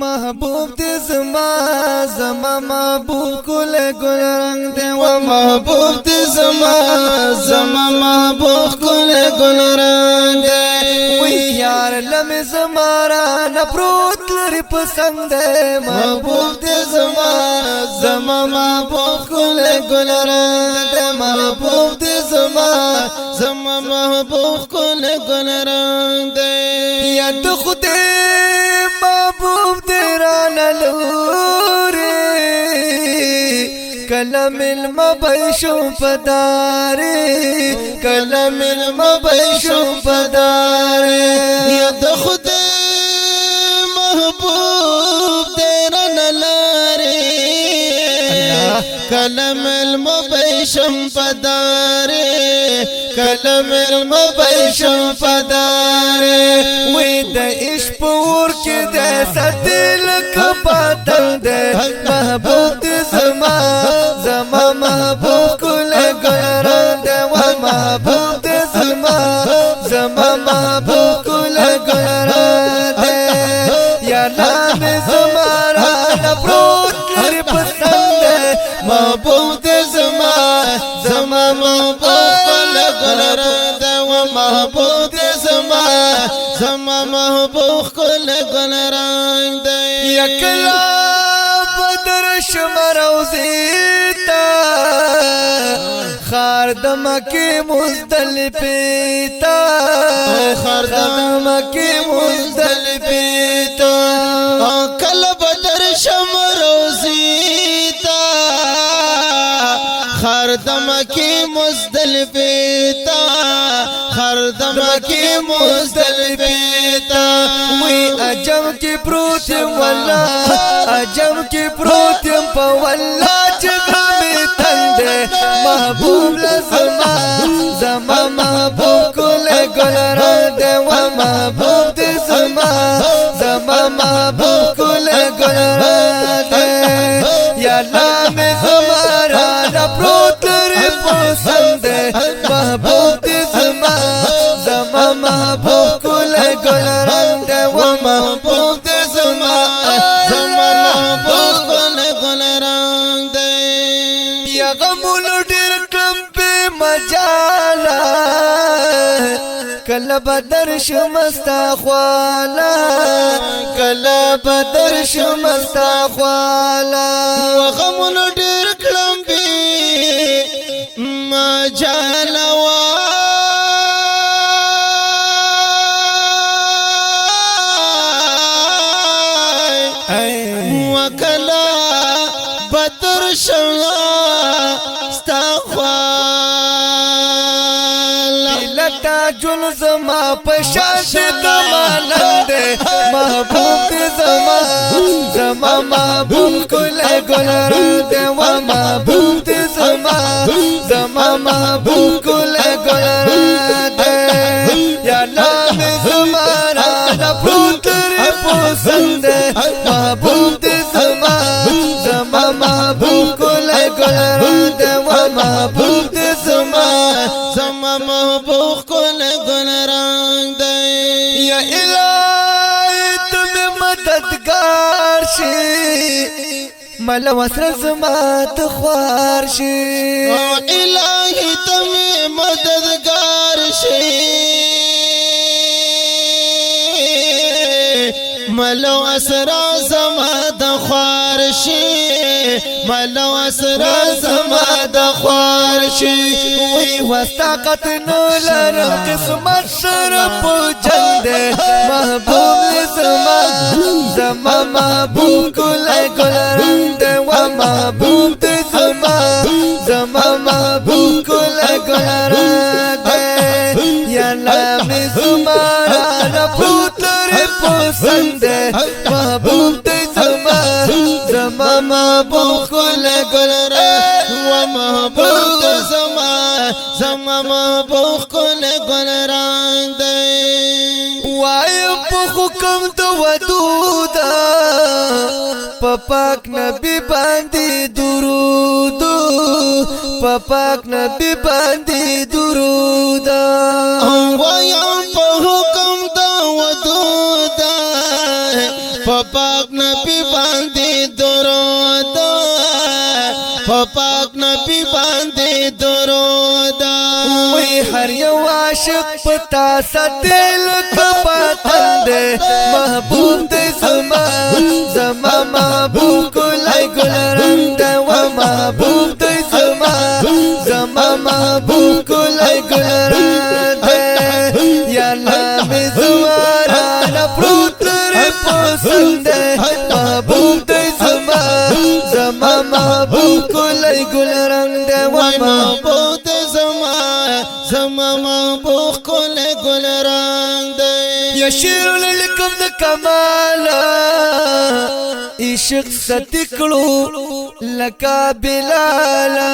محبوب دې زما زما محبوب کل گل رنگ دې و محبوب دې زما زما محبوب کل گل رنگ دې وی یار لم زما را نپروت لري پسند دې محبوب دې زما زما محبوب کل گل رنگ دې محبوب دې زما زما محبوب کل گل رنگ دې یا تو خدای محبوب دیران لوري کلم المبیشو پداري کلم المبیشو پداري یا د خدای محبوب دیران لوري کلم المبیشو پداري کلم المبیشو پداري وې د عشق پور کې د ستل کپاتل د محبوب دې زما زما محبوب کل ګران د و محبوب دې زما زما محبوب کل ګران د یا نام زما را پروت لري پسند محبوب دې زما زما محبوب کل ګران د و محبوب دې زما زما محبوب کل گل رنگ دے یکلا بدر شمر روزیتا خار دمکی مزدلفیتا خار دمکی مزدلفیتا کل بدر شمر روزیتا خار دمکی مزدلفیتا خردمکی مزدلفیتا وی عجم کی پروتیم والله عجم کی پروتیم پا والله چگمی تنده محبوب لزما زما محبوب کل گل رنده و محبوب دی زما زما محبوب کل گل رنده یا نام زما را نپروت لري پسنده محبوب دی زما زما محبوب کل گل رنگ دے و محبوب دے زما زما محبوب کل گل رنگ دے یا غمول ډیر کم په مجالا کله بدر شمستا خوالا کله بدر شمستا خوالا غمول ډیر کم په مجالا وکلا بدر شوا استغفال لتا جل زما پشاش کمالند محبوب زما زما محبوب کل گل رنگ و محبوب زما زما محبوب کل گل رنگ یا نام زما را پروت لري پسند محبوب دې زما زما محبوب کل گل رنگ و محبوب دې زما زما محبوب کل گل رنگ یا الہی تم مددگار شي ملا وسر زما تخوار شي الہی تم مددگار شي ملو اسرا زما د خوارشي ملو اسرا زما د خوارشي وی واستقت نو لرم قسمت شرف جند محبوب زما زما محبوب کل گل رنگ و محبوب زما زما محبوب کل گل رنگ یا نام زما را پروت لري پسند محبوب دې زما زما محبوب کل گل رنگ و محبوب زما زما محبوب کل گل رنگ دې وای په حکم د ودودا په پاک نبی باندې درود په پاک نبی باندې درود وای په حکم د ودودا په پاک نبی باندې درود پاک نبی باندې درود وی هر یو عاشق پتا ستل کپتند محبوب دې زما زما محبوب ګلای ګل رنگ دې و محبوب دې زما زما محبوب ګلای ګل رنگ دې یا نبی زوارا نپروت ر پسند محبوب دې زما زما محبوب ګلای ګل رنگ دې و محبوب دې زما زما محبوب ګلای ګل رنگ دې یا شیر لکم د کمالا عشق ستکړو لکا بلالا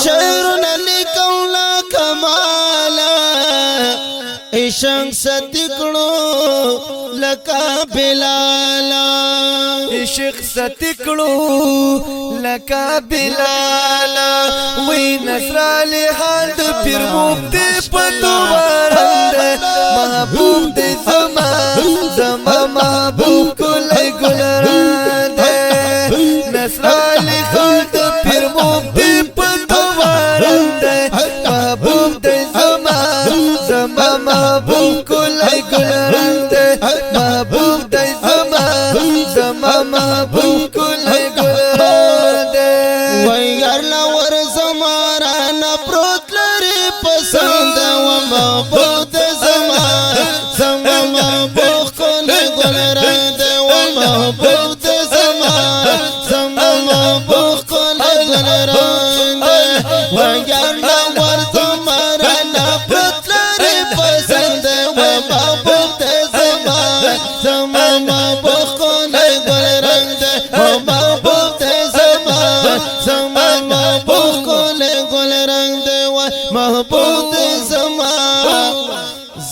شعر لکم لا کمالا عشق ستکړو لکا بلالا عشق ستکړو لکا بلالا وی نصر علی حال د پیر مفتی پتو ورند محبوب دې زما زما محبوب ګلای ګل رنگ نصر علی حال د پیر مفتی پتو ورند محبوب دې زما زما محبوب ګلای ګل رنگ محبوب دې زما زما محبوب ګلای ګل رنگ وای یار لور زما را نه پروت لري پسند و محبوب دې زما زما محبوب ګلای ګل رنگ و محبوب دې زما زما محبوب ګلای ګل رنگ وای یار لور زما را نه پروت لري پسند و محبوب دې زما زما محبوب ګلای ګل رنگ و محبوب دې زما زما محبوب ګلای ګل رنگ و محبوب دې زما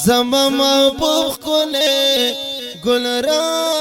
زما محبوب ګلای ګل رنگ